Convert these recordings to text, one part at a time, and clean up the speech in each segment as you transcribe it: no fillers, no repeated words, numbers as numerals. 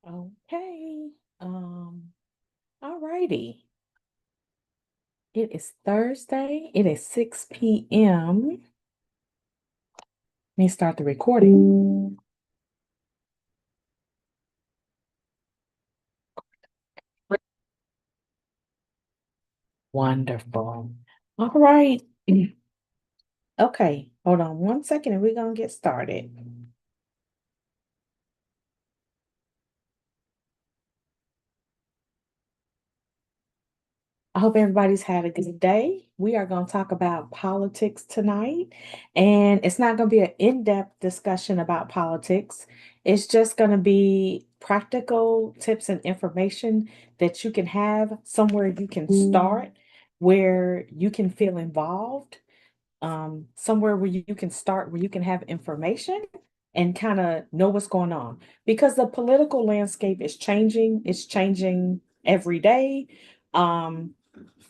Okay. All righty. It is Thursday. It is 6 p.m. Let me start the recording. Wonderful. All right. Okay, hold on one second and we're gonna get started. I hope everybody's had a good day. We are going to talk about politics tonight, and it's not going to be an in-depth discussion about politics. It's just going to be practical tips and information that you can have somewhere you can start, where you can feel involved, somewhere where you can start, where you can have information and kind of know what's going on. Because the political landscape is changing, it's changing every day. Um,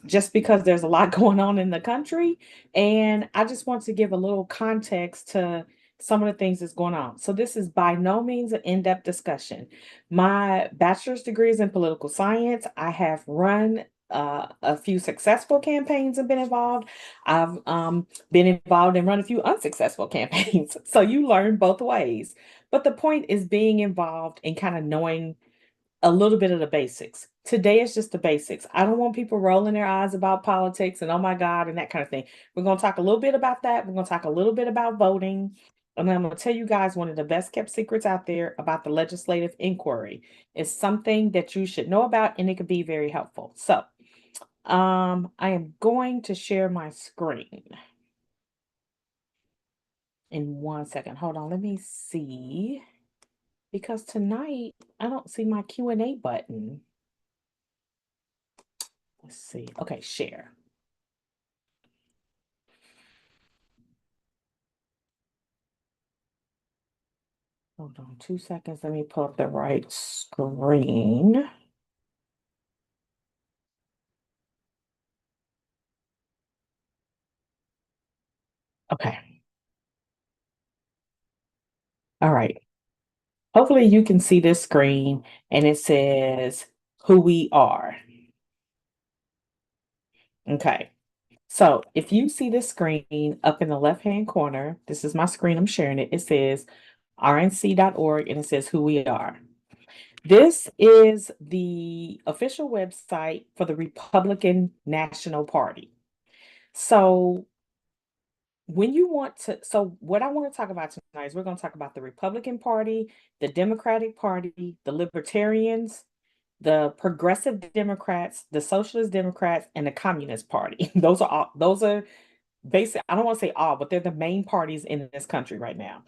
just because there's a lot going on in the country. And I just want to give a little context to some of the things that's going on. So, this is by no means an in depth discussion. My bachelor's degree is in political science. I have run a few successful campaigns and been involved. I've been involved and run a few unsuccessful campaigns. So, you learn both ways. But the point is being involved and kind of knowing a little bit of the basics. Today is just the basics. I don't want people rolling their eyes about politics and oh my God and that kind of thing. We're going to talk a little bit about that. We're going to talk a little bit about voting. And then I'm going to tell you guys one of the best kept secrets out there about the legislative inquiry. It's something that you should know about and it could be very helpful. So, I am going to share my screen in 1 second. Hold on, let me see. Because tonight I don't see my Q&A button. Let's see. Okay, share. Hold on 2 seconds. Let me pull up the right screen. Okay. All right. Hopefully you can see this screen and it says who we are. Okay. So if you see this screen up in the left-hand corner, this is my screen, I'm sharing it. It says rnc.org and it says who we are. This is the official website for the Republican National Party. So what I want to talk about tonight is we're going to talk about the Republican Party, the Democratic Party, the Libertarians, the Progressive Democrats, the Socialist Democrats, and the Communist Party. Those are basic. I don't want to say all, but they're the main parties in this country right now.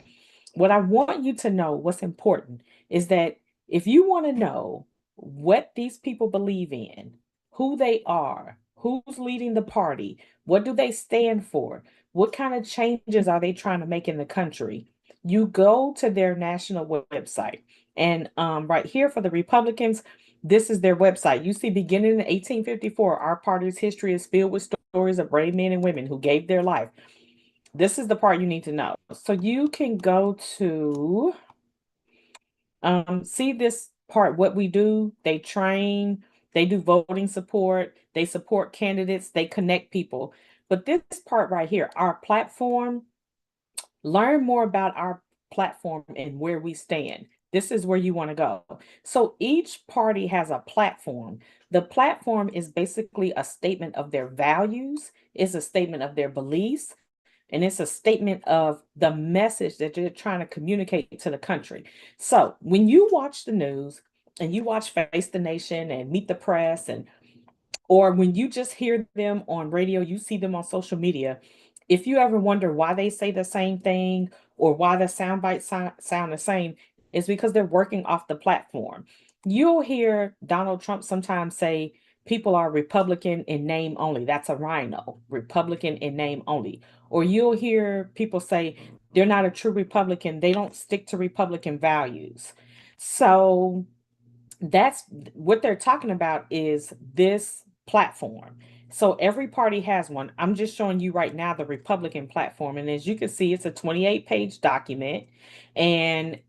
What I want you to know, what's important, is that if you want to know what these people believe in, who they are, who's leading the party, what do they stand for, what kind of changes are they trying to make in the country, you go to their national website. And right here for the Republicans, this is their website. You see, beginning in 1854, our party's history is filled with stories of brave men and women who gave their life. This is the part you need to know. So you can go to see this part, what we do. They train, they do voting support, they support candidates, they connect people. But this part right here, our platform, learn more about our platform and where we stand. This is where you want to go. So each party has a platform. The platform is basically a statement of their values, it's a statement of their beliefs, and it's a statement of the message that they're trying to communicate to the country. So when you watch the news and you watch Face the Nation and Meet the Press, and or when you just hear them on radio, you see them on social media, if you ever wonder why they say the same thing or why the sound bites sound the same, it's because they're working off the platform. You'll hear Donald Trump sometimes say people are Republican in name only. That's a rhino, Republican in name only. Or you'll hear people say they're not a true Republican, they don't stick to Republican values. So that's what they're talking about is this platform. So every party has one. I'm just showing you right now the Republican platform. And as you can see, it's a 28-page document. And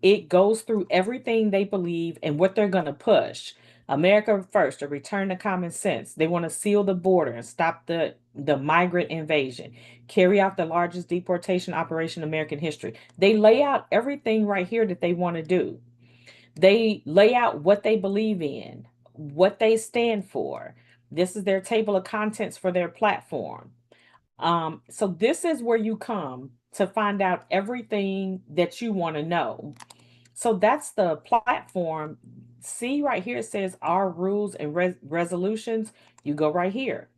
it goes through everything they believe and what they're going to push. America first, a return to common sense. They want to seal the border and stop the migrant invasion, carry out the largest deportation operation in American history. They lay out everything right here that they want to do. They lay out what they believe in, what they stand for. This is their table of contents for their platform. So this is where you come to find out everything that you want to know. So that's the platform. See right here, it says our rules and resolutions. You go right here.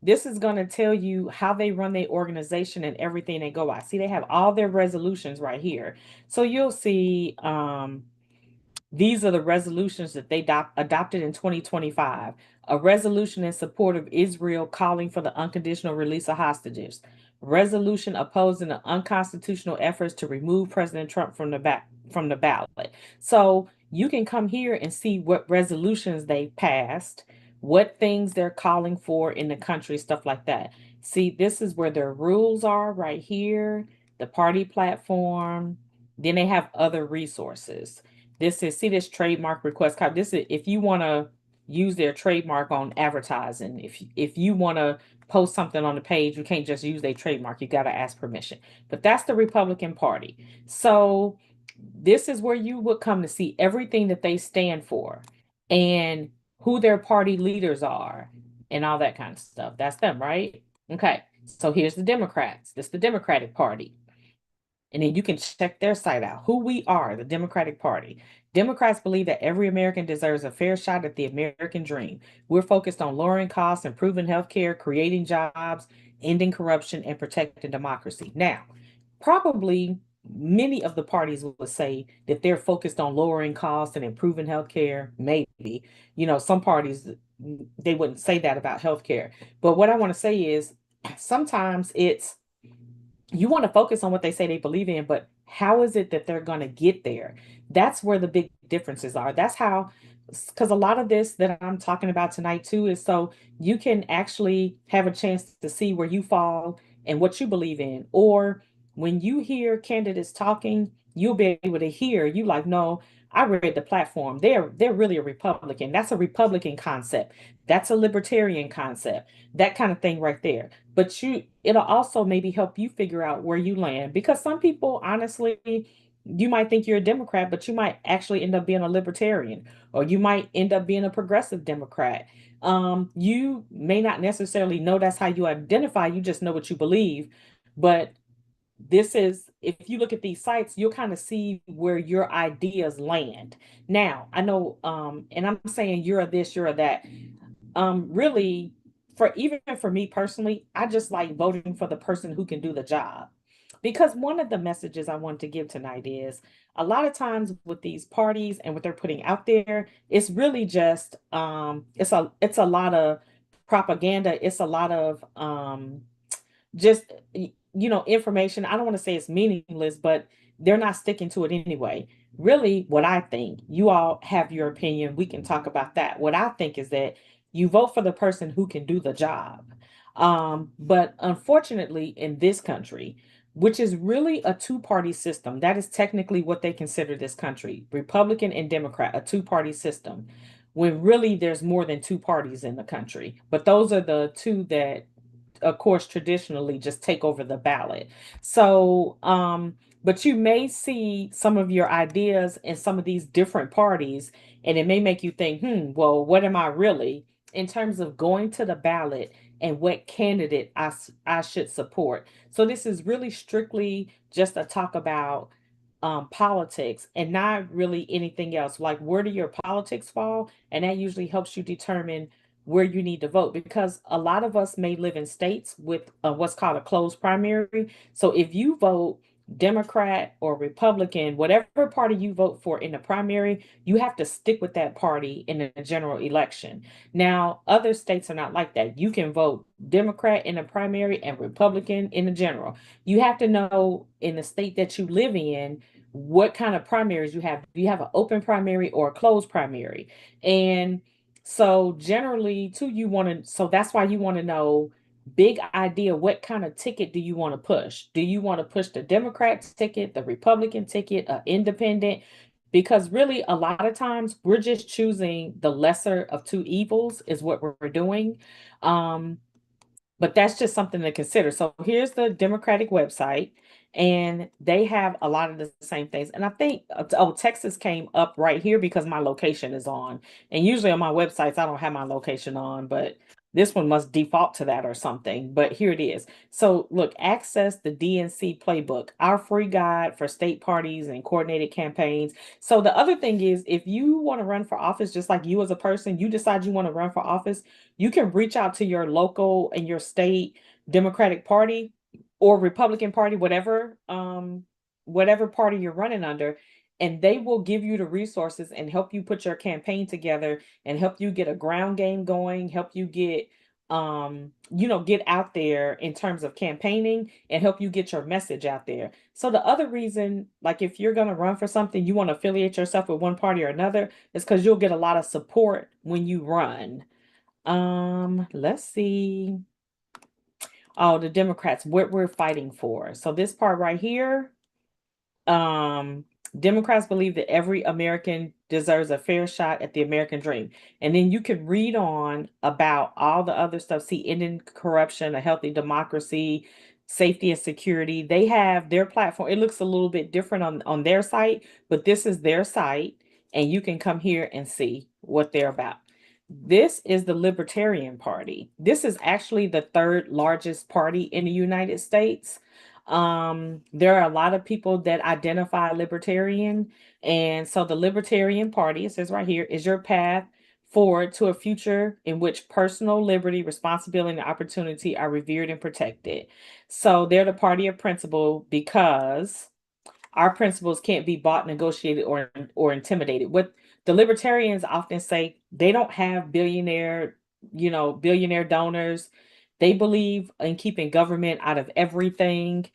This is going to tell you how they run their organization and everything they go by. See, they have all their resolutions right here. So you'll see these are the resolutions that they adopted in 2025. A resolution in support of Israel calling for the unconditional release of hostages. Resolution opposing the unconstitutional efforts to remove President Trump from the ballot. So you can come here and see what resolutions they passed, what things they're calling for in the country, stuff like that. See, this is where their rules are right here, the party platform. Then they have other resources. This is, see this trademark request card. This is if you want to use their trademark on advertising. If you want to post something on the page, you can't just use their trademark. You got to ask permission. But that's the Republican Party. So this is where you would come to see everything that they stand for and who their party leaders are and all that kind of stuff. That's them, right? Okay. So here's the Democrats. This is the Democratic Party. And then you can check their site out. Who we are, the Democratic Party. Democrats believe that every American deserves a fair shot at the American dream. We're focused on lowering costs, improving healthcare, creating jobs, ending corruption, and protecting democracy. Now, probably many of the parties would say that they're focused on lowering costs and improving healthcare. Maybe, some parties they wouldn't say that about healthcare. But what I want to say is sometimes it's you want to focus on what they say they believe in, but how is it that they're going to get there? That's where the big differences are. That's how, because a lot of this that I'm talking about tonight too is so you can actually have a chance to see where you fall and what you believe in. Or when you hear candidates talking, you'll be able to hear you like, no, I read the platform. They're really a Republican. That's a Republican concept. That's a libertarian concept. That kind of thing right there. But it'll also maybe help you figure out where you land because some people, honestly, you might think you're a Democrat, but you might actually end up being a libertarian, or you might end up being a progressive Democrat. You may not necessarily know that's how you identify, you just know what you believe. But this is, if you look at these sites, you'll kind of see where your ideas land. Now, I know, and I'm saying you're a this, you're a that. Really, for even for me personally, I just like voting for the person who can do the job. Because one of the messages I want to give tonight is a lot of times with these parties and what they're putting out there, it's really just it's a lot of propaganda, it's a lot of just information. I don't want to say it's meaningless, but they're not sticking to it anyway. Really, what I think, you all have your opinion, we can talk about that. What I think is that you vote for the person who can do the job. But unfortunately in this country, which is really a two-party system, that is technically what they consider this country, Republican and Democrat, a two-party system, when really there's more than two parties in the country, but those are the two that of course, traditionally just take over the ballot. So, but you may see some of your ideas in some of these different parties, and it may make you think, well, what am I really in terms of going to the ballot and what candidate I should support? So, this is really strictly just a talk about politics and not really anything else. Like, where do your politics fall? And that usually helps you determine where you need to vote because a lot of us may live in states with what's called a closed primary. So if you vote Democrat or Republican, whatever party you vote for in the primary, you have to stick with that party in the general election. Now, other states are not like that. You can vote Democrat in the primary and Republican in the general. You have to know in the state that you live in what kind of primaries you have. Do you have an open primary or a closed primary? And so generally too, so that's why you want to know big idea, what kind of ticket do you want to push? Do you want to push the Democrats ticket, the Republican ticket, independent? Because really, a lot of times we're just choosing the lesser of two evils, is what we're doing. Um, but that's just something to consider. So here's the Democratic website, and they have a lot of the same things. And I think, oh, Texas came up right here because my location is on. And usually on my websites, I don't have my location on, but this one must default to that or something. But here it is. So look, access the DNC playbook, our free guide for state parties and coordinated campaigns. So the other thing is, if you want to run for office, just like you as a person, you decide you want to run for office, you can reach out to your local and your state Democratic Party or Republican Party, whatever party you're running under, and they will give you the resources and help you put your campaign together and help you get a ground game going, help you get get out there in terms of campaigning and help you get your message out there. So the other reason, like if you're going to run for something, you want to affiliate yourself with one party or another, is because you'll get a lot of support when you run. Let's see. Oh, the Democrats, what we're fighting for. So this part right here, um, Democrats believe that every American deserves a fair shot at the American dream. And then you can read on about all the other stuff. See, ending corruption, a healthy democracy, safety and security. They have their platform. It looks a little bit different on their site, but this is their site, and you can come here and see what they're about. This is the Libertarian Party. This is actually the third largest party in the United States. There are a lot of people that identify libertarian. And so the Libertarian Party, it says right here, is your path forward to a future in which personal liberty, responsibility, and opportunity are revered and protected. So they're the party of principle because our principles can't be bought, negotiated, or intimidated. What the libertarians often say, they don't have billionaire donors. They believe in keeping government out of everything.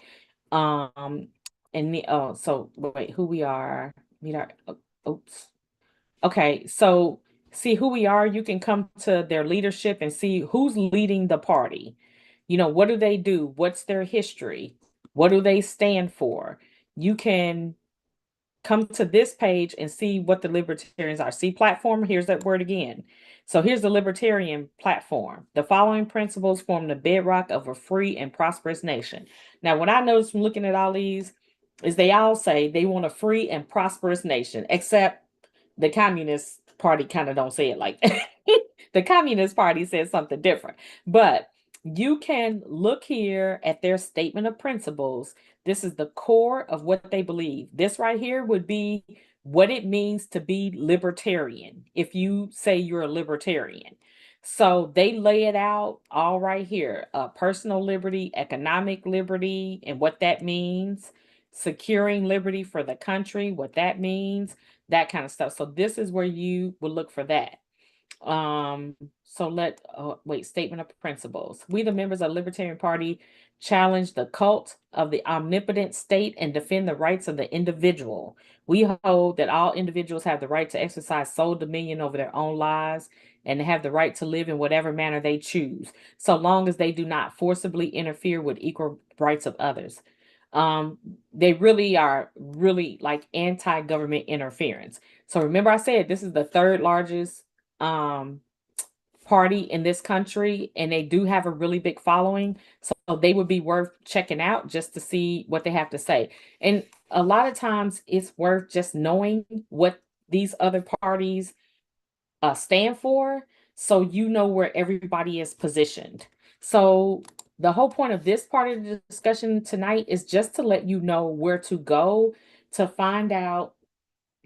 Um, so wait, who we are? Meet our oops. Okay, so see who we are. You can come to their leadership and see who's leading the party. What do they do? What's their history? What do they stand for? You can come to this page and see what the libertarians are. See platform, here's that word again. So here's the libertarian platform. The following principles form the bedrock of a free and prosperous nation. Now, what I noticed from looking at all these is they all say they want a free and prosperous nation, except the Communist Party kind of don't say it like that. The Communist Party says something different. But you can look here at their statement of principles. This is the core of what they believe. This right here would be what it means to be libertarian, if you say you're a libertarian. So they lay it out all right here: personal liberty, economic liberty, and what that means, securing liberty for the country, what that means, that kind of stuff. So this is where you would look for that. Um, so wait, statement of principles. We, the members of the Libertarian Party, challenge the cult of the omnipotent state and defend the rights of the individual. We hold that all individuals have the right to exercise sole dominion over their own lives and have the right to live in whatever manner they choose, so long as they do not forcibly interfere with equal rights of others. Um, they really are really like anti-government interference. So remember I said this is the third largest um party in this country, and they do have a really big following. So they would be worth checking out just to see what they have to say. And a lot of times it's worth just knowing what these other parties stand for, so you know where everybody is positioned. So the whole point of this part of the discussion tonight is just to let you know where to go to find out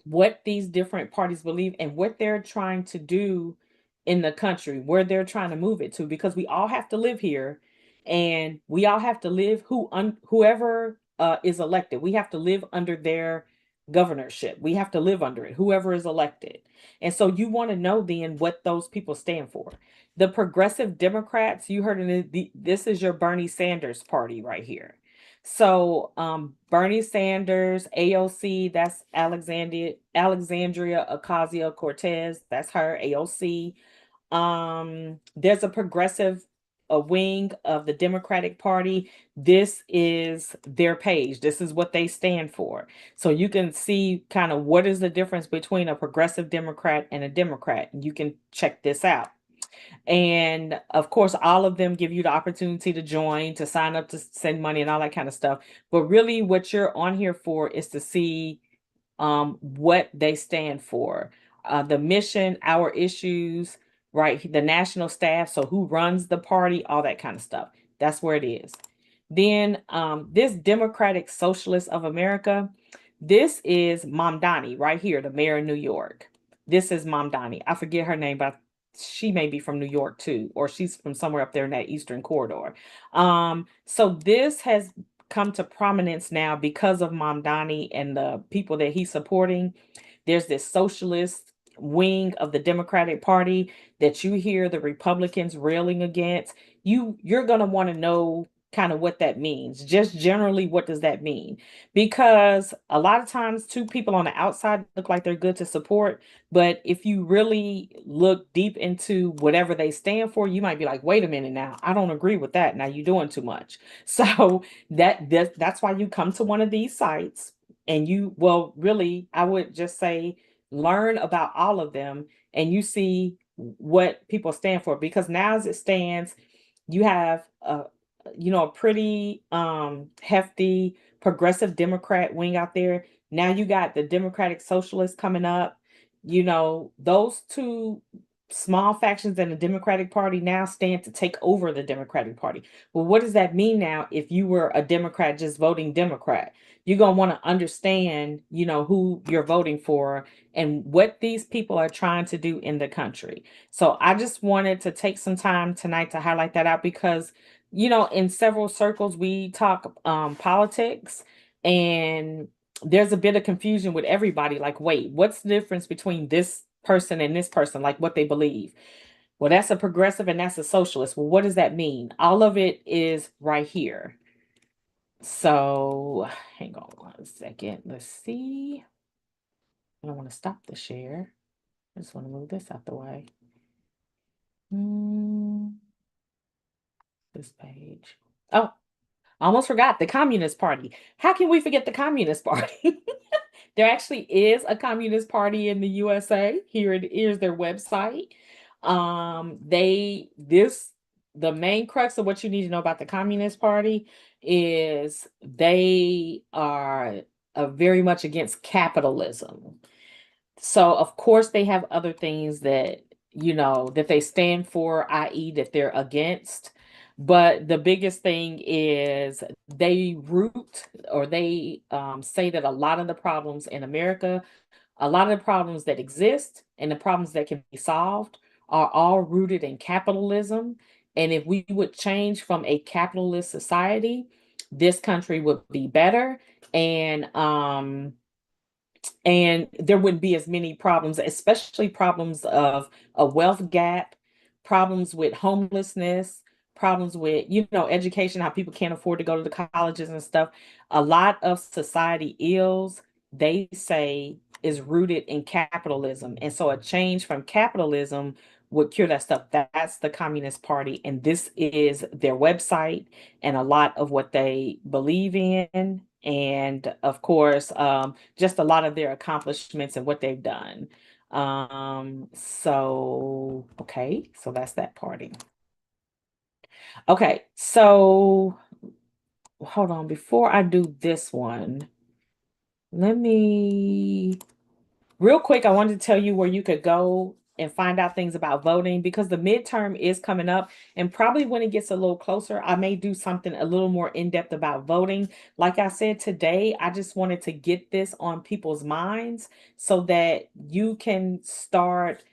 what these different parties believe and what they're trying to do in the country, where they're trying to move it to, because we all have to live here, and we all have to live whoever is elected. We have to live under their governorship. We have to live under it, whoever is elected. And so you want to know then what those people stand for. The Progressive Democrats, you heard this is your Bernie Sanders party right here. So Bernie Sanders, AOC, that's Alexandria Ocasio-Cortez, that's her, AOC. There's a progressive a wing of the Democratic Party. This is their page. This is what they stand for. So you can see kind of what is the difference between a progressive Democrat and a Democrat. You can check this out. And of course, all of them give you the opportunity to join, to sign up, to send money, and all that kind of stuff. But really, what you're on here for is to see what they stand for, the mission, our issues, right? The national staff, so who runs the party, all that kind of stuff. That's where it is. Then this Democratic Socialist of America, this is Mamdani right here, the mayor of New York. This is Mamdani. I forget her name, but she may be from New York too, or she's from somewhere up there in that Eastern corridor. So this has come to prominence now because of Mamdani and the people that he's supporting. There's this socialist wing of the Democratic Party that you hear the Republicans railing against. You're going to want to know kind of what that means. Just generally, what does that mean? Because a lot of times two people on the outside look like they're good to support, but if you really look deep into whatever they stand for, you might be like, wait a minute now, I don't agree with that. Now you're doing too much. So that's why you come to one of these sites and you, well, really, I would just say learn about all of them and you see what people stand for, because now as it stands, you have a pretty hefty progressive Democrat wing out there. Now you got the Democratic Socialists coming up. Those two small factions in the Democratic Party now stand to take over the Democratic Party. Well, what does that mean now if you were a Democrat just voting Democrat? You're going to want to understand, who you're voting for and what these people are trying to do in the country. So I just wanted to take some time tonight to highlight that out because, in several circles, we talk politics and there's a bit of confusion with everybody. Like, wait, what's the difference between this person and this person, like what they believe? Well, that's a progressive and that's a socialist. Well, what does that mean? All of it is right here. So hang on 1 second. Let's see. I don't want to stop the share. I just want to move this out the way. This page. Oh, almost forgot the Communist Party. How can we forget the Communist Party? There actually is a Communist Party in the USA. Here's their website. The main crux of what you need to know about the Communist Party is they are very much against capitalism. So of course they have other things that they stand for, i.e., that they're against. But the biggest thing is they root or they say that a lot of the problems in America, a lot of the problems that exist and the problems that can be solved are all rooted in capitalism. And if we would change from a capitalist society, this country would be better. And there wouldn't be as many problems, especially problems of a wealth gap, problems with homelessness, problems with, education, how people can't afford to go to the colleges and stuff. A lot of society ills, they say, is rooted in capitalism. And so a change from capitalism would cure that stuff. That's the Communist Party. And this is their website and a lot of what they believe in. And of course, just a lot of their accomplishments and what they've done. Okay, so that's that party. Okay, so hold on, before I do this one, let me real quick, I wanted to tell you where you could go and find out things about voting because the midterm is coming up. And probably when it gets a little closer, I may do something a little more in depth about voting. Like I said today, I just wanted to get this on people's minds so that you can start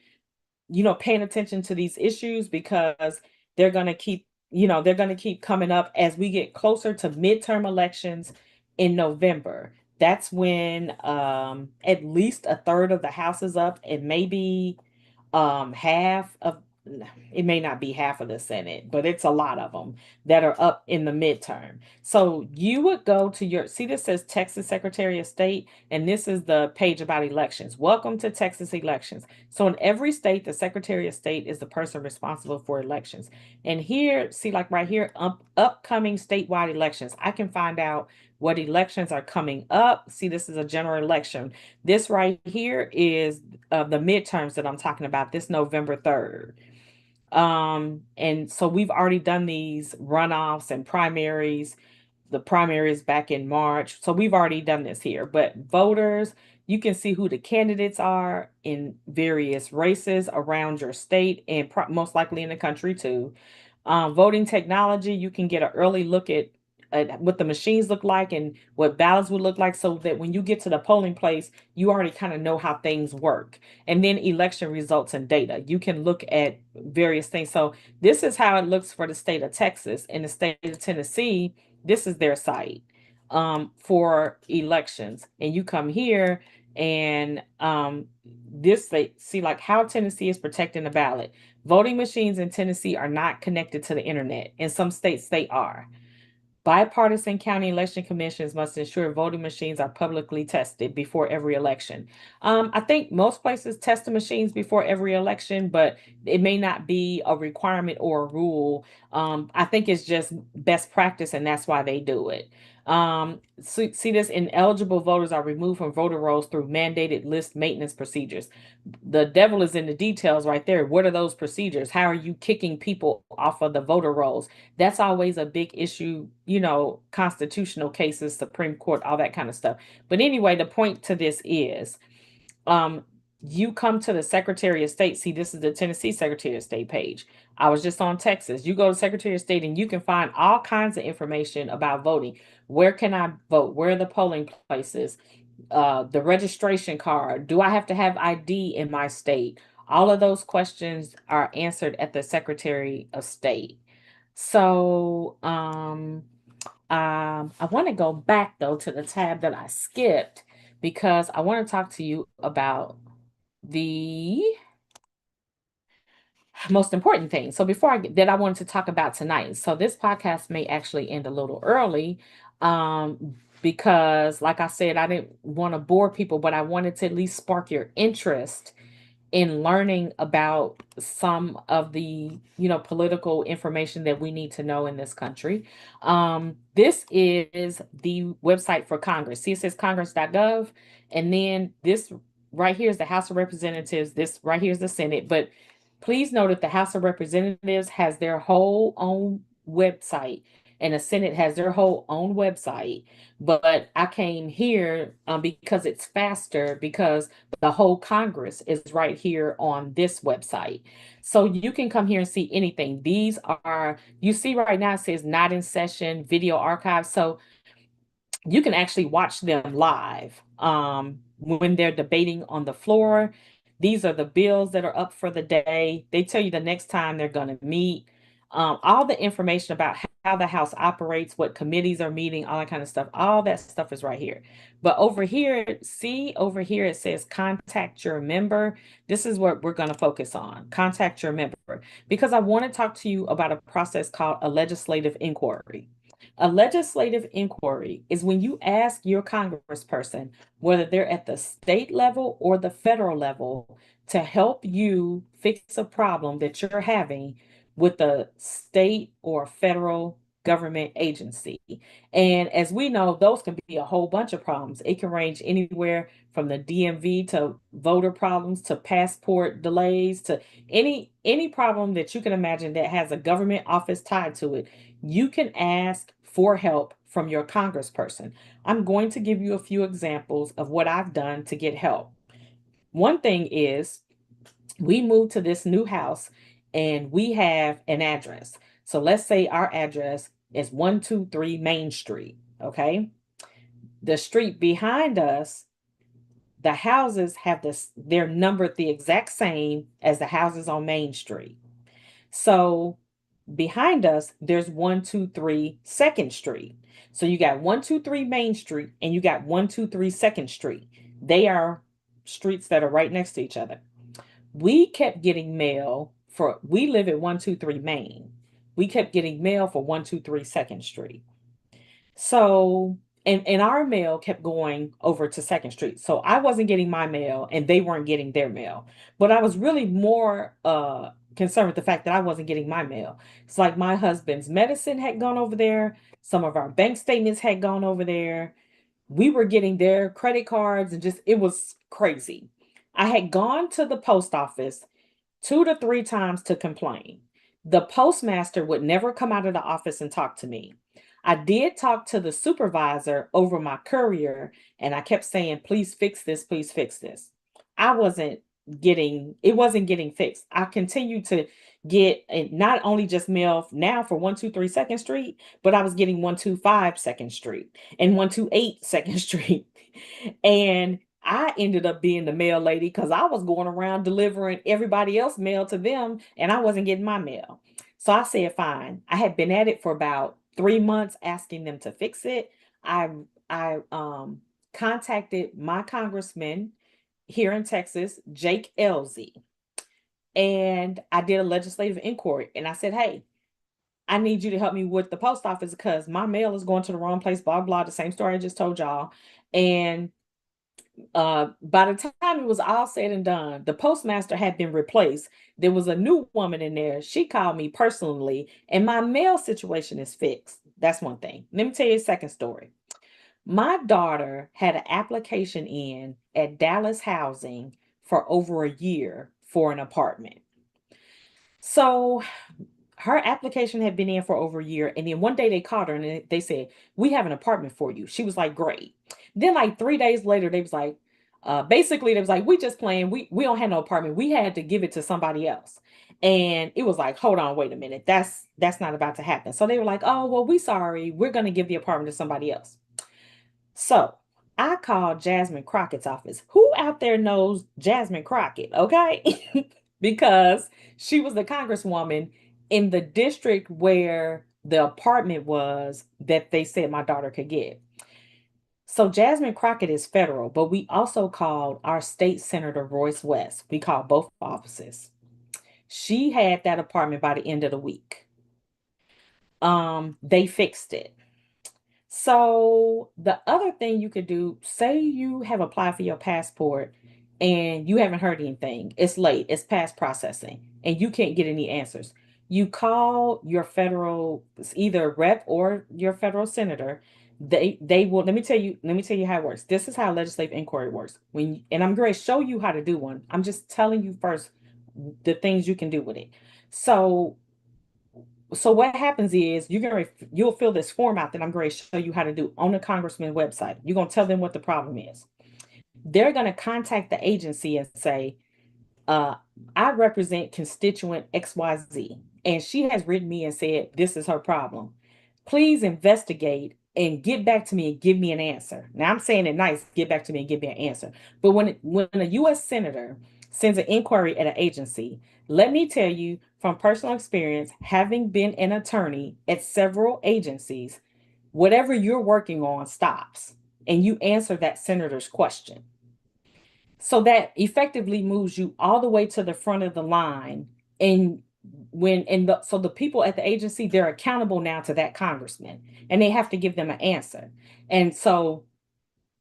paying attention to these issues because they're going to keep coming up as we get closer to midterm elections in November. That's when at least a third of the House is up and maybe half of it may not be half of the Senate, but it's a lot of them that are up in the midterm. So you would go to your, see, this says Texas Secretary of State, and this is the page about elections. Welcome to Texas elections. So in every state, the Secretary of State is the person responsible for elections. And here, see, like right here, upcoming statewide elections, I can find out what elections are coming up. See, this is a general election. This right here is the midterms that I'm talking about, this November 3rd. And so we've already done these runoffs and primaries, the primaries back in March. So we've already done this here. But voters, you can see who the candidates are in various races around your state and most likely in the country too. Voting technology, you can get an early look at what the machines look like and what ballots would look like, so that when you get to the polling place, you already kind of know how things work. And then election results and data. You can look at various things. So this is how it looks for the state of Texas. In the state of Tennessee, this is their site for elections. And you come here and this, they see like how Tennessee is protecting the ballot. Voting machines in Tennessee are not connected to the internet. In some states, they are. Bipartisan county election commissions must ensure voting machines are publicly tested before every election. I think most places test the machines before every election, but it may not be a requirement or a rule. I think it's just best practice, and that's why they do it. See this, ineligible voters are removed from voter rolls through mandated list maintenance procedures. The devil is in the details right there. What are those procedures? How are you kicking people off of the voter rolls? That's always a big issue, constitutional cases, Supreme Court, all that kind of stuff. But anyway, the point to this is um you come to the Secretary of State. See, this is the Tennessee Secretary of State page. I was just on Texas. You go to Secretary of State and you can find all kinds of information about voting. Where can I vote? Where are the polling places? The registration card. Do I have to have ID in my state? All of those questions are answered at the Secretary of State. So I want to go back though to the tab that I skipped, because I want to talk to you about the most important thing. So before that I wanted to talk about tonight. So this podcast may actually end a little early, because like I said, I didn't want to bore people, but I wanted to at least spark your interest in learning about some of the political information that we need to know in this country. This is the website for Congress. See, it says congress.gov, and then this right here is the House of Representatives. This right here is the Senate. But please note that the House of Representatives has their whole own website, and the Senate has their whole own website. But I came here because it's faster, because the whole Congress is right here on this website. So you can come here and see anything. These are, you see right now, it says not in session, video archive. So you can actually watch them live when they're debating on the floor. These are the bills that are up for the day. They tell you the next time they're going to meet, all the information about how the House operates, what committees are meeting, all that kind of stuff. All that stuff is right here. But over here, see over here, it says contact your member. This is what we're going to focus on. Contact your member, because I want to talk to you about a process called a legislative inquiry. A legislative inquiry is when you ask your congressperson, whether they're at the state level or the federal level, to help you fix a problem that you're having with the state or federal government agency. And as we know, those can be a whole bunch of problems. It can range anywhere from the DMV to voter problems to passport delays to any problem that you can imagine that has a government office tied to it. You can ask for help from your congressperson. I'm going to give you a few examples of what I've done to get help. One thing is, we moved to this new house and we have an address. So let's say our address is 123 Main Street. Okay. The street behind us, the houses have this, they're numbered the exact same as the houses on Main Street. So behind us, there's 123 Second Street. So you got 123 Main Street and you got 123 Second Street. They are streets that are right next to each other. We kept getting mail we live at 123 Main. We kept getting mail for 123 Second Street. So, and our mail kept going over to Second Street. So I wasn't getting my mail and they weren't getting their mail. But I was really more concerned with the fact that I wasn't getting my mail. It's like my husband's medicine had gone over there, some of our bank statements had gone over there. We were getting their credit cards and just it was crazy. I had gone to the post office 2 to 3 times to complain. The postmaster would never come out of the office and talk to me. I did talk to the supervisor over my courier, and I kept saying, please fix this, please fix this. I wasn't it wasn't getting fixed. I continued to get not only just mail now for 123 Second Street, but I was getting 125 Second Street and 128 Second Street. And I ended up being the mail lady because I was going around delivering everybody else mail to them and I wasn't getting my mail. So I said, fine. I had been at it for about 3 months asking them to fix it. I contacted my congressman here in Texas, Jake Elzy, and I did a legislative inquiry and I said, hey, I need you to help me with the post office because my mail is going to the wrong place, blah, blah, the same story I just told y'all. And by the time it was all said and done, the postmaster had been replaced. There was a new woman in there. She called me personally, and my mail situation is fixed. That's one thing. Let me tell you a second story. My daughter had an application in at Dallas Housing for over a year for an apartment. So her application had been in for over a year, and then one day they called her and they said, we have an apartment for you. She was like, great. Then like 3 days later they was like, basically they was like, we just playing, we don't have no apartment, we had to give it to somebody else. And it was like, hold on, wait a minute, that's not about to happen. So they were like, oh well, we sorry, we're going to give the apartment to somebody else. So I called Jasmine Crockett's office. Who out there knows Jasmine Crockett? Okay. Because she was the congresswoman in the district where the apartment was that they said my daughter could get. So Jasmine Crockett is federal, but we also called our state senator Royce West. We called both offices. She had that apartment by the end of the week. They fixed it. So the other thing you could do, say you have applied for your passport and you haven't heard anything. It's late, it's past processing, and you can't get any answers. You call your federal, either rep or your federal senator. They will, let me tell you how it works. This is how legislative inquiry works. And I'm going to show you how to do one. I'm just telling you first the things you can do with it. So what happens is you'll fill this form out that I'm going to show you how to do on the congressman website. You're going to tell them what the problem is. They're going to contact the agency and say, uh, I represent constituent XYZ, and she has written me and said this is her problem. Please investigate and get back to me and give me an answer. Now I'm saying it nice, get back to me and give me an answer. But when a U.S. senator sends an inquiry at an agency, let me tell you from personal experience, having been an attorney at several agencies, whatever you're working on stops and you answer that senator's question. So that effectively moves you all the way to the front of the line. And so the people at the agency, they're accountable now to that congressman and they have to give them an answer. And so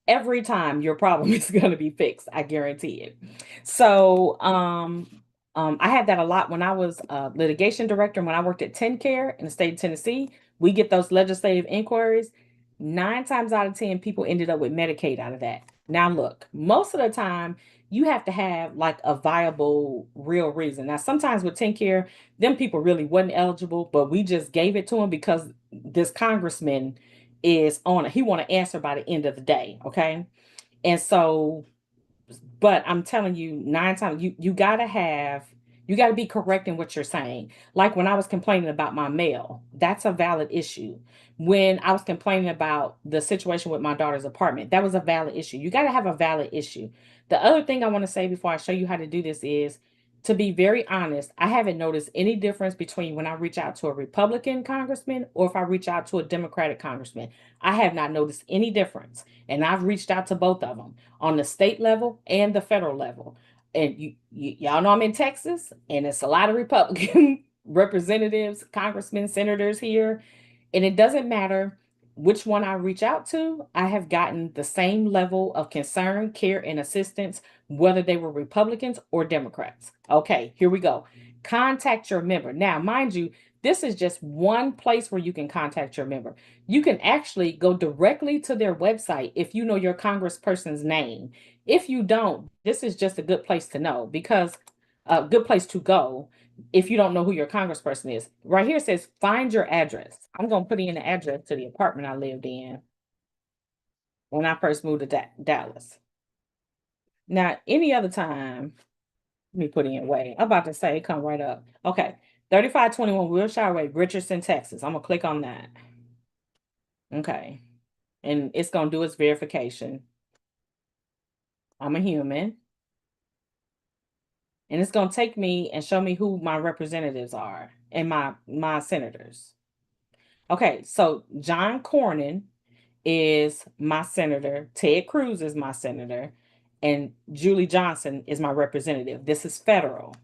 every time your problem is going to be fixed, I guarantee it. So I had that a lot when I was a litigation director. When I worked at TennCare in the state of Tennessee, we get those legislative inquiries. 9 times out of 10, people ended up with Medicaid out of that. Now, look, most of the time, you have to have like a viable, real reason. Now, sometimes with TennCare, them people really wasn't eligible, but we just gave it to them because this congressman is on it. He want to answer by the end of the day. Okay. And so, but I'm telling you, 9 times you gotta be correct in what you're saying. Like when I was complaining about my mail, that's a valid issue. When I was complaining about the situation with my daughter's apartment, that was a valid issue. You gotta have a valid issue. The other thing I want to say before I show you how to do this is, to be very honest, I haven't noticed any difference between when I reach out to a Republican congressman or if I reach out to a Democratic congressman. I have not noticed any difference. And I've reached out to both of them on the state level and the federal level. and y'all know I'm in Texas, and it's a lot of Republican representatives, congressmen, senators here, and it doesn't matter which one I reach out to, I have gotten the same level of concern, care, and assistance, whether they were Republicans or Democrats. Okay, here we go. Contact your member. Now, mind you, this is just one place where you can contact your member. You can actually go directly to their website if you know your congressperson's name. If you don't, this is just a good place to know, because a good place to go if you don't know who your congressperson is. Right here it says find your address. I'm going to put in the address to the apartment I lived in when I first moved to Dallas. Now, any other time, let me put in way. I'm about to say, come right up. Okay. 3521 Wilshire Way, Richardson, Texas. I'm going to click on that. Okay. And it's going to do its verification. I'm a human. And it's going to take me and show me who my representatives are and my senators. Okay, so John Cornyn is my senator, Ted Cruz is my senator, and Julie Johnson is my representative. This is federal.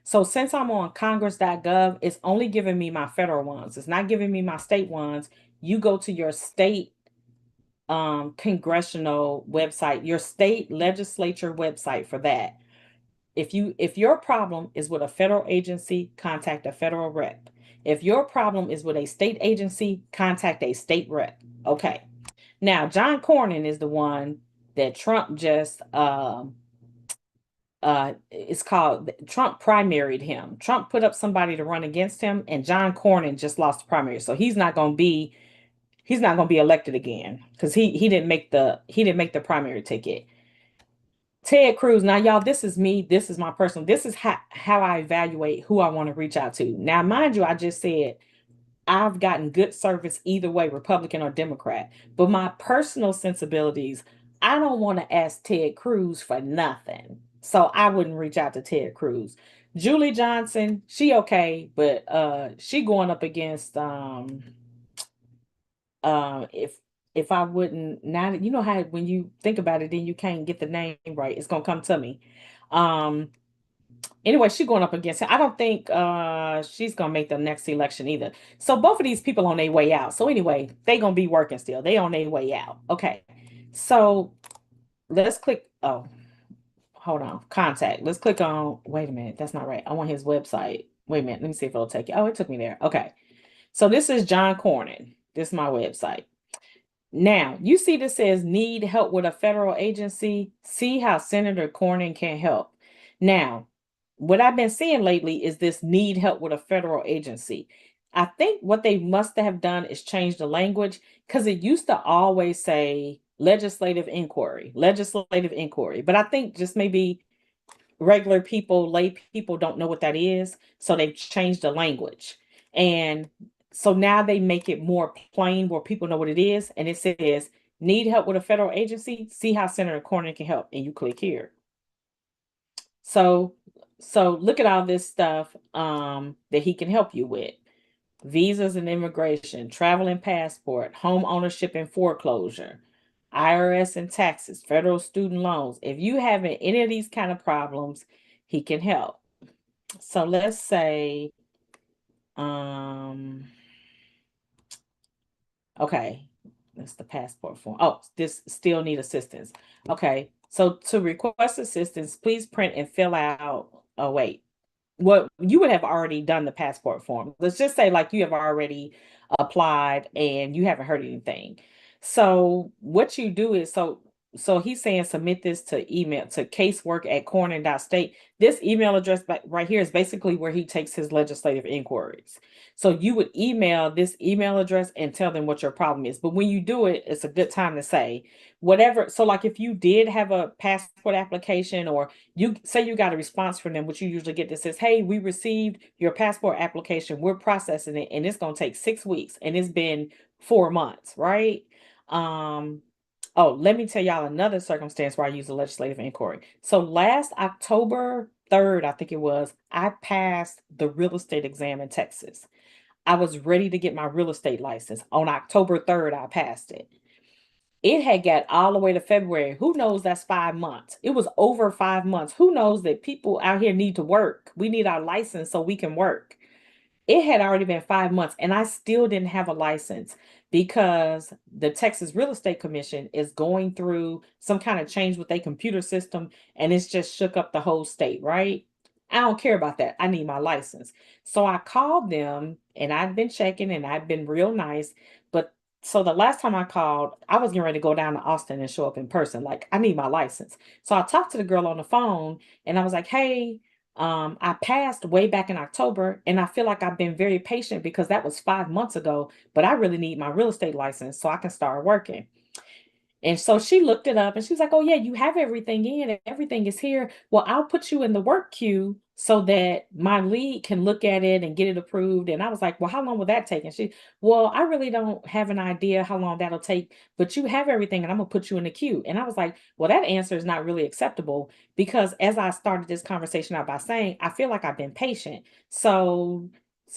So since I'm on congress.gov, it's only giving me my federal ones. It's not giving me my state ones. You go to your state congressional website, your state legislature website for that. If your problem is with a federal agency, contact a federal rep. If your problem is with a state agency, contact a state rep. Okay. Now, John Cornyn is the one that Trump just it's called Trump primaried him. Trump put up somebody to run against him, and John Cornyn just lost the primary. So he's not going to be elected again because he didn't make the primary ticket. Ted Cruz. Now, y'all, this is me. This is my personal. This is how I evaluate who I want to reach out to. Now, mind you, I just said I've gotten good service either way, Republican or Democrat. But my personal sensibilities, I don't want to ask Ted Cruz for nothing. So I wouldn't reach out to Ted Cruz. Julie Johnson, she okay, but she going up against if I wouldn't, now you know how when you think about it, then you can't get the name right. It's gonna come to me. Um, anyway, she's going up against it. I don't think she's gonna make the next election either. So both of these people on their way out. So anyway, they gonna be working still. They on their way out. Okay. So let's click. Oh, hold on. Contact. Let's click on. Wait a minute. That's not right. I want his website. Wait a minute. Let me see if it'll take you. Oh, it took me there. Okay. So this is John Cornyn. This is my website. Now, you see this says need help with a federal agency. See how Senator Cornyn can help. Now, what I've been seeing lately is this need help with a federal agency. I think what they must have done is change the language, because it used to always say legislative inquiry, legislative inquiry. But I think just maybe regular people, lay people don't know what that is. So they've changed the language. And so now they make it more plain where people know what it is. And it says, need help with a federal agency? See how Senator Cornyn can help. And you click here. So look at all this stuff that he can help you with. Visas and immigration, travel and passport, home ownership and foreclosure, IRS and taxes, federal student loans. If you have any of these kind of problems, he can help. So let's say, okay, that's the passport form. Oh, this still need assistance. Okay, so to request assistance, please print and fill out. Oh, wait. Well, you would have already done the passport form. Let's just say like you have already applied and you haven't heard anything. So what you do is so he's saying submit this to email to casework@cornyn.state. This email address right here is basically where he takes his legislative inquiries. So you would email this email address and tell them what your problem is. But when you do it, it's a good time to say whatever. So like if you did have a passport application, or you say you got a response from them, which you usually get that says, hey, we received your passport application, we're processing it, and it's going to take 6 weeks, and it's been 4 months, right? Oh, let me tell y'all another circumstance where I use a legislative inquiry. So last October 3rd, I think it was, I passed the real estate exam in Texas. I was ready to get my real estate license. On October 3rd, I passed it. It had got all the way to February. Who knows that's 5 months? It was over 5 months. Who knows that people out here need to work? We need our license so we can work. It had already been 5 months, and I still didn't have a license because the Texas Real Estate Commission is going through some kind of change with their computer system, and it's just shook up the whole state, right? I don't care about that. I need my license. So I called them, and I've been checking, and I've been real nice. But so the last time I called, I was getting ready to go down to Austin and show up in person. Like, I need my license. So I talked to the girl on the phone, and I was like, hey, I passed way back in October, and I feel like I've been very patient because that was 5 months ago, but I really need my real estate license so I can start working. And so she looked it up and she was like, oh, yeah, you have everything in and everything is here. Well, I'll put you in the work queue so that my lead can look at it and get it approved. And I was like, well, how long will that take? And she, well, I really don't have an idea how long that'll take, but you have everything and I'm going to put you in the queue. And I was like, well, that answer is not really acceptable because as I started this conversation out by saying, I feel like I've been patient. So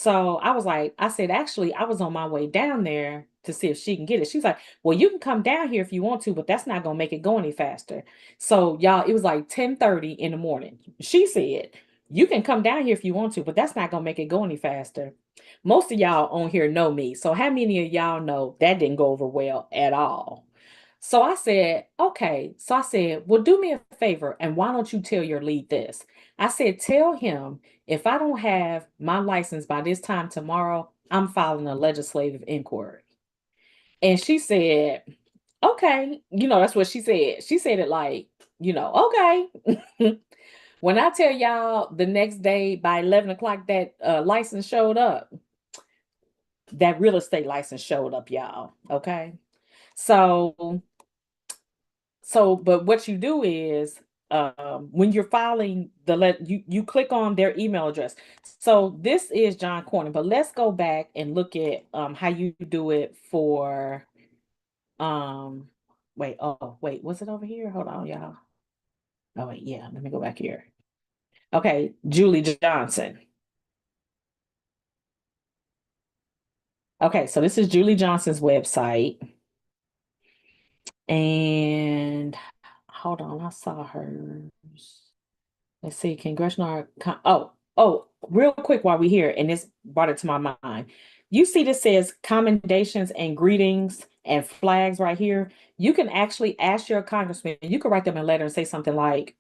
I was like, I said, actually, I was on my way down there to see if she can get it. She's like, well, you can come down here if you want to, but that's not gonna make it go any faster. So y'all, it was like 10:30 in the morning. She said, you can come down here if you want to, but that's not gonna make it go any faster. Most of y'all on here know me. So how many of y'all know that didn't go over well at all? So I said, okay. So I said, well, do me a favor and why don't you tell your lead this? I said, tell him if I don't have my license by this time tomorrow, I'm filing a legislative inquiry. And she said, okay, that's what she said. She said it like, okay. When I tell y'all the next day by 11 o'clock that license showed up, that real estate license showed up, y'all. Okay. So, but what you do is when you're filing you click on their email address. So this is John Cornyn, but let's go back and look at how you do it for Um, wait, was it over here? Hold on, y'all. Oh, wait, yeah, let me go back here. Okay, Julie Johnson. Okay, so this is Julie Johnson's website. And hold on, I saw hers. Let's see, real quick while we're here, and this brought it to my mind. You see this says commendations and greetings and flags right here. You can actually ask your congressman, you can write them a letter and say something like,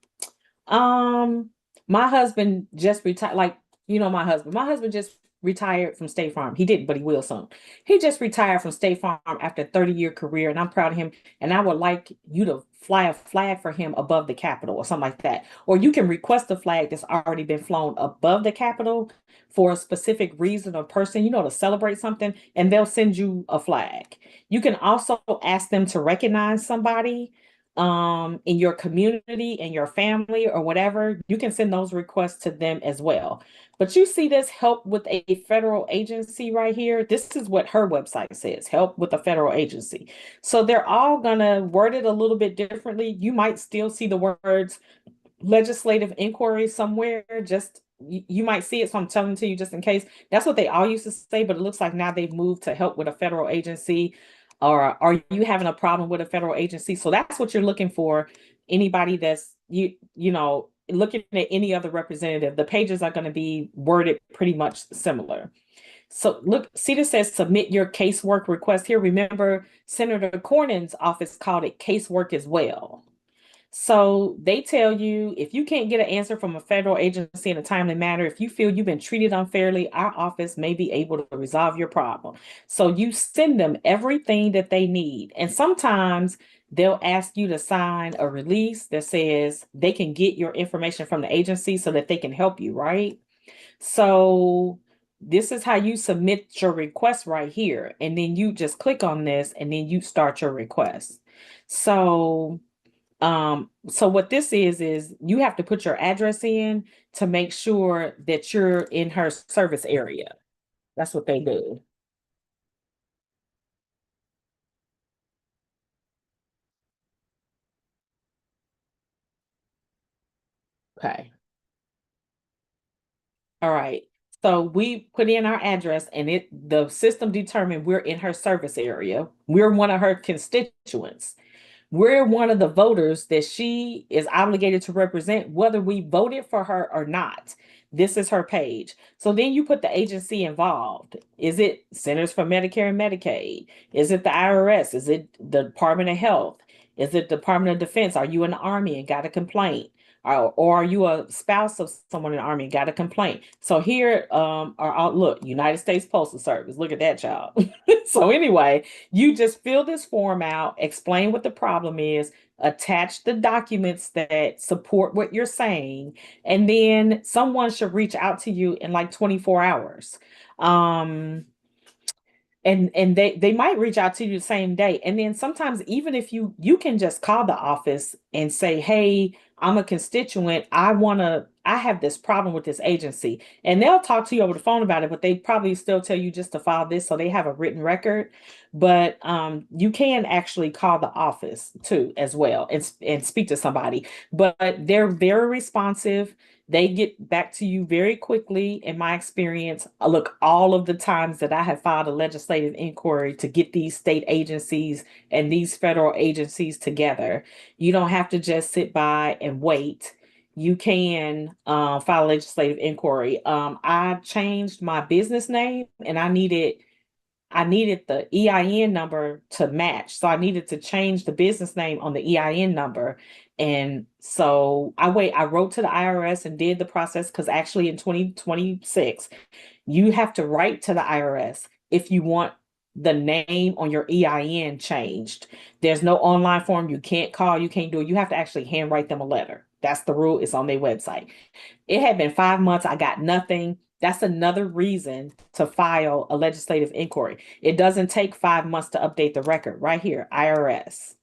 Um, my husband just retired. Like, my husband. My husband just retired from State Farm. He didn't, but he will soon. He just retired from State Farm after a 30-year career, and I'm proud of him. And I would like you to fly a flag for him above the Capitol or something like that. Or you can request a flag that's already been flown above the Capitol for a specific reason or person, to celebrate something, and they'll send you a flag. You can also ask them to recognize somebody in your community and your family or whatever. You can send those requests to them as well. But you see this help with a federal agency right here. This is what her website says, help with a federal agency. So they're all gonna word it a little bit differently. You might still see the words legislative inquiry somewhere. Just you might see it, so I'm telling it to you just in case. That's what they all used to say, but it looks like now they've moved to help with a federal agency, or are you having a problem with a federal agency? So that's what you're looking for. Anybody that's looking at any other representative, the pages are going to be worded pretty much similar. So look, see, this says submit your casework request here. Remember, Senator Cornyn's office called it casework as well. So they tell you if you can't get an answer from a federal agency in a timely manner, if you feel you've been treated unfairly, our office may be able to resolve your problem. So you send them everything that they need. And sometimes they'll ask you to sign a release that says they can get your information from the agency so that they can help you, right? So this is how you submit your request right here. And then you just click on this and then you start your request. So what this is you have to put your address in to make sure that you're in her service area. That's what they do. Okay. All right. So we put in our address and the system determined we're in her service area. We're one of her constituents. We're one of the voters that she is obligated to represent, whether we voted for her or not. This is her page. So then you put the agency involved. Is it Centers for Medicare and Medicaid? Is it the IRS? Is it the Department of Health? Is it Department of Defense? Are you in the Army and got a complaint? Or are you a spouse of someone in the Army and got a complaint? So here are all, look, United States Postal Service. Look at that, child. So anyway, you just fill this form out, explain what the problem is, attach the documents that support what you're saying, and then someone should reach out to you in like 24 hours. Um, and they might reach out to you the same day. And then sometimes even if you can just call the office and say, hey, I'm a constituent, I have this problem with this agency, and they'll talk to you over the phone about it, but they probably still tell you just to file this so they have a written record. But you can actually call the office too as well and speak to somebody, but they're very responsive. They get back to you very quickly. In my experience, look, all of the times that I have filed a legislative inquiry to get these state agencies and these federal agencies together, you don't have to just sit by and wait. You can file a legislative inquiry. I changed my business name and I needed the EIN number to match. So I needed to change the business name on the EIN number. And so I wrote to the IRS and did the process because actually in 2026, you have to write to the IRS if you want the name on your EIN changed. There's no online form. You can't call, you can't do it. You have to actually handwrite them a letter. That's the rule. It's on their website. It had been 5 months. I got nothing. That's another reason to file a legislative inquiry. It doesn't take 5 months to update the record right here, IRS.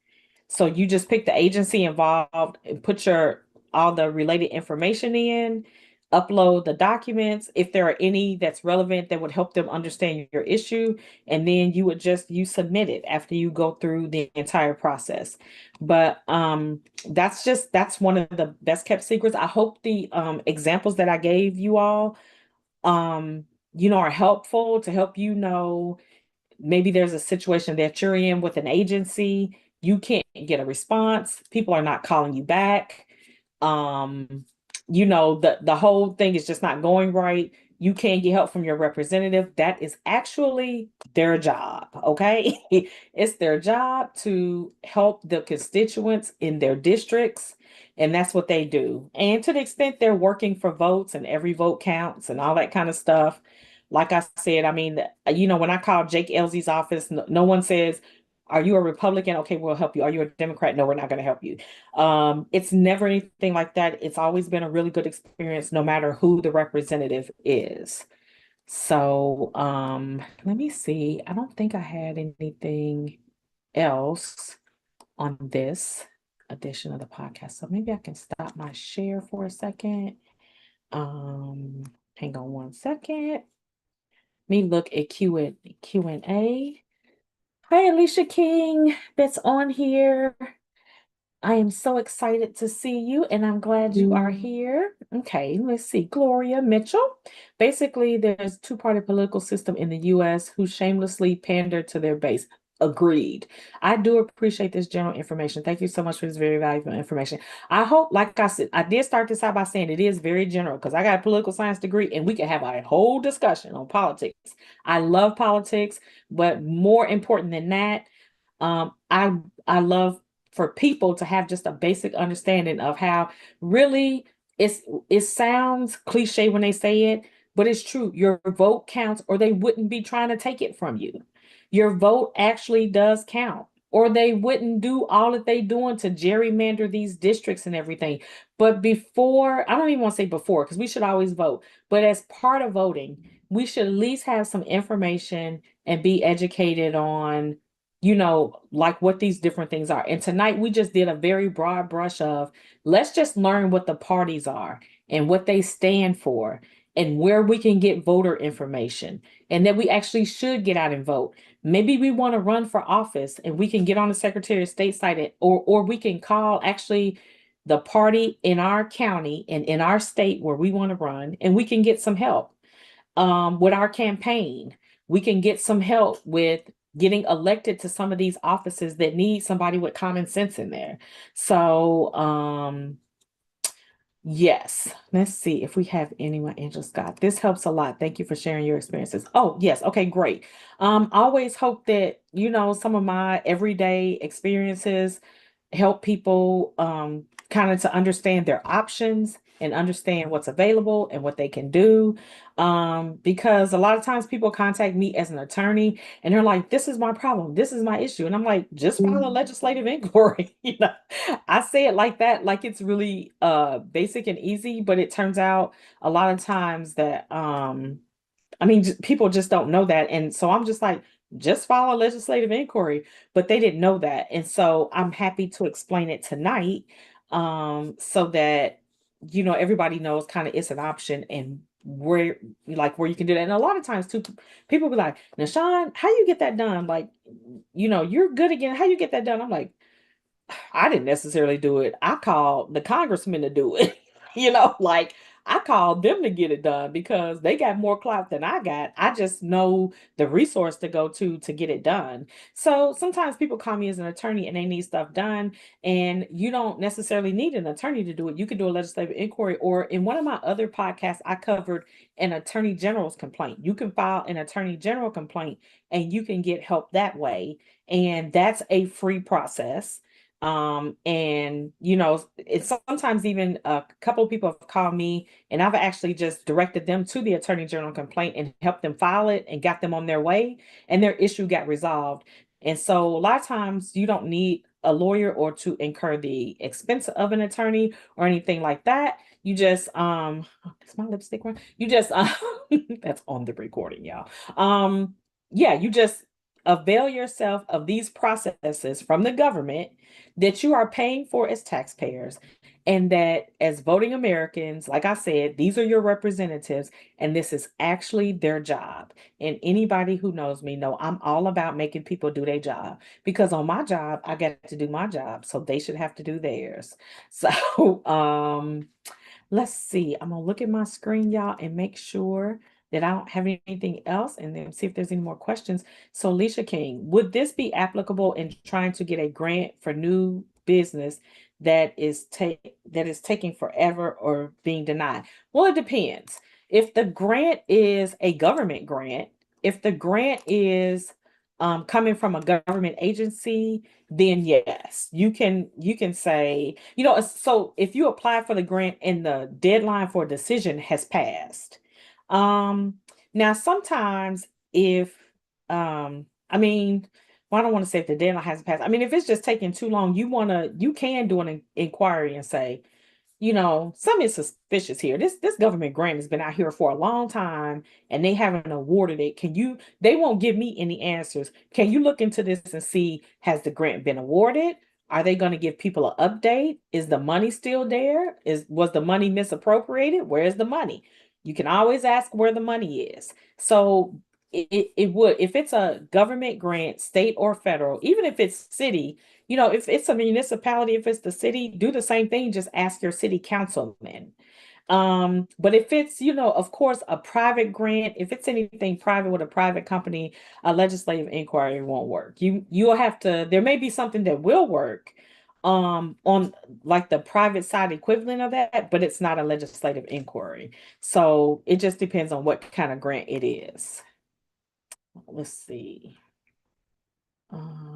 So you just pick the agency involved and put your all the related information in, upload the documents if there are any that's relevant that would help them understand your issue, and then you submit it after you go through the entire process. But that's one of the best kept secrets. I hope the examples that I gave you all um are helpful to help maybe there's a situation that you're in with an agency, you can't get a response, people are not calling you back. Um, the whole thing is just not going right. You can't get help from your representative. That is actually their job, okay? It's their job to help the constituents in their districts, and that's what they do. And to the extent they're working for votes and every vote counts and all that kind of stuff, like I said, I mean, when I call Jake Elsie's office, no one says, are you a Republican? Okay, we'll help you. Are you a Democrat? No, we're not going to help you. It's never anything like that. It's always been a really good experience, no matter who the representative is. So, let me see. I don't think I had anything else on this edition of the podcast. So maybe I can stop my share for a second. Um, Hang on one second. Me look at Q&A. Hi, Alicia King, that's on here. I am so excited to see you, and I'm glad you are here. Okay, let's see. Gloria Mitchell. Basically, there's two-party political system in the U.S. who shamelessly pander to their base. Agreed. I do appreciate this general information. Thank you so much for this very valuable information. I hope, like I said, I did start this out by saying it is very general because I got a political science degree and we can have a whole discussion on politics. I love politics, but more important than that, I love for people to have just a basic understanding of how really it sounds cliche when they say it, but it's true. Your vote counts, or they wouldn't be trying to take it from you. Your vote actually does count, or they wouldn't do all that they doing to gerrymander these districts and everything. But before, I don't even want to say before, because we should always vote, but as part of voting, we should at least have some information and be educated on like what these different things are. And tonight we just did a very broad brush of let's just learn what the parties are and what they stand for and where we can get voter information and that we actually should get out and vote. Maybe we want to run for office and we can get on the Secretary of State site or we can call actually the party in our county and in our state where we want to run and we can get some help. with our campaign. We can get some help with getting elected to some of these offices that need somebody with common sense in there. So, yes, let's see if we have anyone, Angela Scott. This helps a lot. Thank you for sharing your experiences. Oh, yes. Okay, great. I always hope that, some of my everyday experiences help people kind of to understand their options and understand what's available and what they can do. Because a lot of times people contact me as an attorney and they're like, this is my problem, this is my issue. And I'm like, just file a legislative inquiry. I say it like that, like it's really basic and easy, but it turns out a lot of times that I mean, people just don't know that. And so I'm just like, just file a legislative inquiry, but they didn't know that. And so I'm happy to explain it tonight, so that, everybody knows kind of it's an option and where you can do that. And a lot of times too, people be like, Nashawn, how you get that done? Like, you're good again. How you get that done? I'm like, I didn't necessarily do it. I called the congressman to do it. Like I called them to get it done because they got more clout than I got. I just know the resource to go to get it done. So sometimes people call me as an attorney and they need stuff done, and you don't necessarily need an attorney to do it. You could do a legislative inquiry, or in one of my other podcasts, I covered an attorney general's complaint. You can file an attorney general complaint and you can get help that way. And that's a free process. And it's sometimes even a couple of people have called me and I've actually just directed them to the attorney general complaint and helped them file it and got them on their way, and their issue got resolved. And so a lot of times you don't need a lawyer or to incur the expense of an attorney or anything like that. You just is my lipstick one? You just that's on the recording, y'all. Yeah, you just avail yourself of these processes from the government that you are paying for as taxpayers, and that as voting Americans, like I said, these are your representatives, and this is actually their job. And anybody who knows me know I'm all about making people do their job, because on my job, I get to do my job, so they should have to do theirs. So, let's see. I'm gonna look at my screen, y'all, and make sure that I don't have anything else, and then see if there's any more questions. So, Alicia King, would this be applicable in trying to get a grant for new business that is taking forever or being denied? Well, it depends. If the grant is a government grant, if the grant is coming from a government agency, then yes, you can say, so if you apply for the grant and the deadline for a decision has passed. Now sometimes if I mean, well, I don't want to say if the deadline hasn't passed. I mean, if it's just taking too long, you can do an inquiry and say, something is suspicious here. This government grant has been out here for a long time and they haven't awarded it. They won't give me any answers. Can you look into this and see, has the grant been awarded? Are they going to give people an update? Is the money still there? Was the money misappropriated? Where's the money? You can always ask where the money is. So it would, if it's a government grant, state or federal, even if it's city, if it's a municipality, if it's the city, do the same thing, just ask your city councilman. But if it's, of course, a private grant, if it's anything private with a private company, a legislative inquiry won't work. You'll have to, there may be something that will work on like the private side equivalent of that, but it's not a legislative inquiry. So it just depends on what kind of grant it is. Let's see.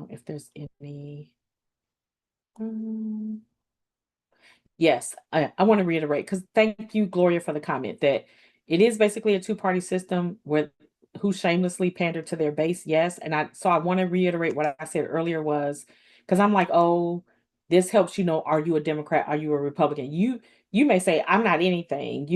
If there's any. Um, yes, I want to reiterate, because thank you, Gloria, for the comment that it is basically a two-party system where who shamelessly pander to their base. Yes. And I want to reiterate what I said earlier was, because I'm like, oh, this helps, are you a Democrat? Are you a Republican? You may say, I'm not anything,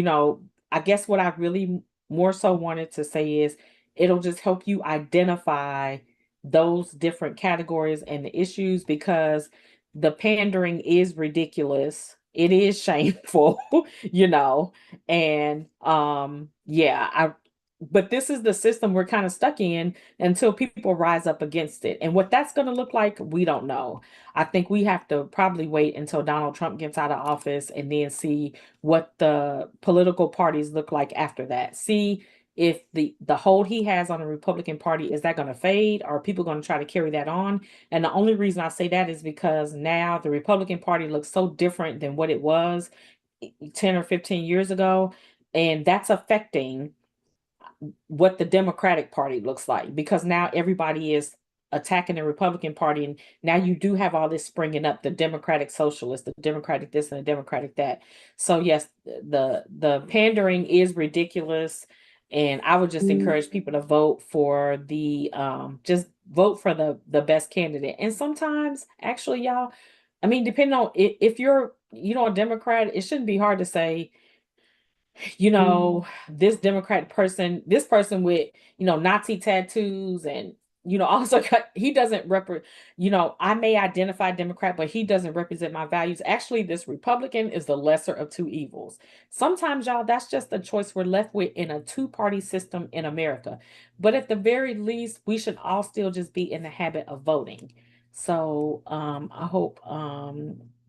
I guess what I really more so wanted to say is it'll just help you identify those different categories and the issues, because the pandering is ridiculous. It is shameful, and yeah, but this is the system we're kind of stuck in until people rise up against it. And what that's going to look like, we don't know. I think we have to probably wait until Donald Trump gets out of office and then see what the political parties look like after that. See if the hold he has on the Republican Party, is that going to fade? Or are people going to try to carry that on? And the only reason I say that is because now the Republican Party looks so different than what it was 10 or 15 years ago. And that's affecting what the Democratic Party looks like, because now everybody is attacking the Republican Party, and now you do have all this springing up, the Democratic Socialist, the Democratic this and the Democratic that. So yes, the pandering is ridiculous, and I would just encourage people to vote for the just vote for the best candidate. And sometimes actually, y'all, I mean, depending on if you're a Democrat, it shouldn't be hard to say, this Democratic person, this person with, Nazi tattoos and, also he doesn't represent, I may identify Democrat, but he doesn't represent my values. Actually, this Republican is the lesser of two evils. Sometimes, y'all, that's just the choice we're left with in a two-party system in America. But at the very least, we should all still just be in the habit of voting. So I hope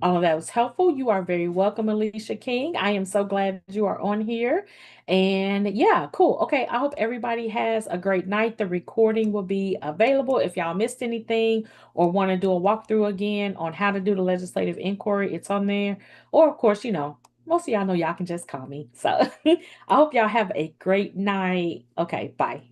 all of that was helpful. You are very welcome, Alicia King. I am so glad you are on here. And yeah, cool. Okay, I hope everybody has a great night. The recording will be available if y'all missed anything or want to do a walkthrough again on how to do the legislative inquiry. It's on there. Or, of course, most of y'all know y'all can just call me. So I hope y'all have a great night. Okay, bye.